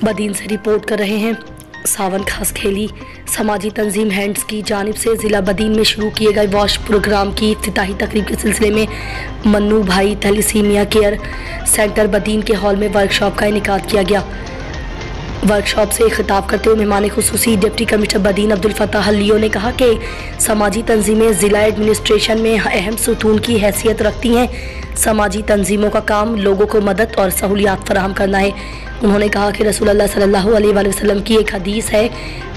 बदीन से रिपोर्ट कर रहे हैं सावन खासखेली। समाजी तंजीम हैंड्स की जानिब से ज़िला बदीन में शुरू किए गए वॉश प्रोग्राम की इफ्तिताही तकरीब के सिलसिले में मन्नू भाई थैलेसीमिया केयर सेंटर बदीन के हॉल में वर्कशॉप का इनेकाद किया गया। वर्कशॉप से खिताब करते हुए मेहमान खुसूसी डिप्टी कमिश्नर बदीन अब्दुल फताह लियो ने कहा कि समाजी तंजीमें ज़िला एडमिनिस्ट्रेशन में अहम सुतून की हैसियत रखती हैं। समाजी तंजीमों का काम लोगों को मदद और सहूलियात फराहम करना है। उन्होंने कहा कि रसूलुल्लाह सल्लल्लाहु अलैहि वसल्लम की एक हदीस है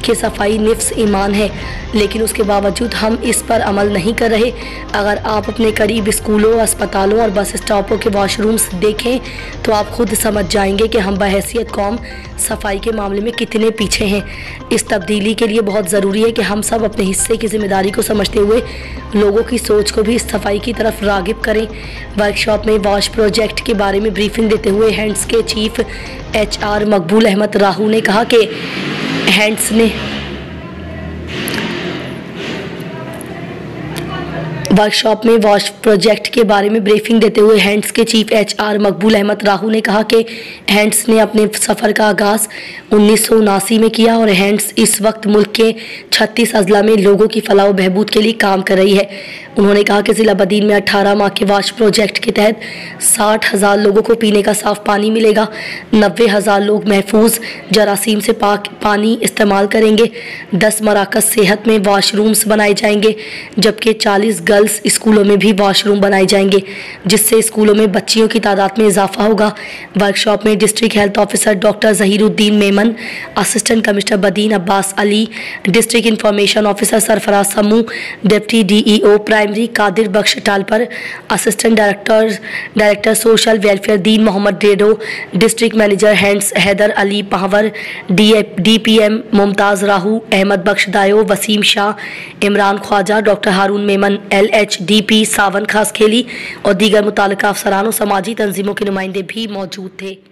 कि सफाई निफ्स ईमान है, लेकिन उसके बावजूद हम इस पर अमल नहीं कर रहे। अगर आप अपने करीब स्कूलों, अस्पतालों और बस स्टॉपों के वॉशरूम्स देखें तो आप खुद समझ जाएंगे कि हम बहैसियत कौम सफाई के मामले में कितने पीछे हैं। इस तब्दीली के लिए बहुत ज़रूरी है कि हम सब अपने हिस्से की जिम्मेदारी को समझते हुए लोगों की सोच को भी इस सफाई की तरफ रागिब करें। वर्कशॉप में वॉश प्रोजेक्ट के बारे में ब्रीफिंग देते हुए हैंड्स के चीफ HR मकबूल अहमद राहू ने कहा कि हैंड्स ने वर्कशॉप में वॉश प्रोजेक्ट के बारे में ब्रीफिंग देते हुए हैंड्स के चीफ HR मकबूल अहमद राहू ने कहा कि हैंड्स ने अपने सफ़र का आगाज़ 1979 में किया और हैंड्स इस वक्त मुल्क के 36 अजला में लोगों की फलाह व बहबूद के लिए काम कर रही है। उन्होंने कहा कि ज़िला बदीन में 18 माह के वॉश प्रोजेक्ट के तहत 60,000 लोगों को पीने का साफ़ पानी मिलेगा। 90,000 लोग महफूज जरासीम से पाक पानी इस्तेमाल करेंगे। 10 मराकज़ सेहत में वॉशरूम्स बनाए जाएंगे, जबकि 40 गर्ल्स स्कूलों में भी वॉशरूम बनाए जाएंगे, जिससे स्कूलों में बच्चियों की तादाद में इजाफा होगा। वर्कशॉप में district health officer doctor Zahiruddin Memon, assistant commissioner Badin Abbas Ali, district information officer Sarfaraz Samoo, deputy DEO primary Qadir Bakhsh Talpur, assistant director social welfare Deen Mohammad Dedo, district manager हैंड्स हैदर अली पावर, DPM Mumtaz Rahu, Ahmed Bakhsh Dayo, Waseem Shah, Imran Khawaja, doctor Haroon Memon LHDP Sawan Khaskheli और दीगर मुताल्लिका अफसरान और समाजी तंजीमों के नुमाइंदे भी मौजूद थे।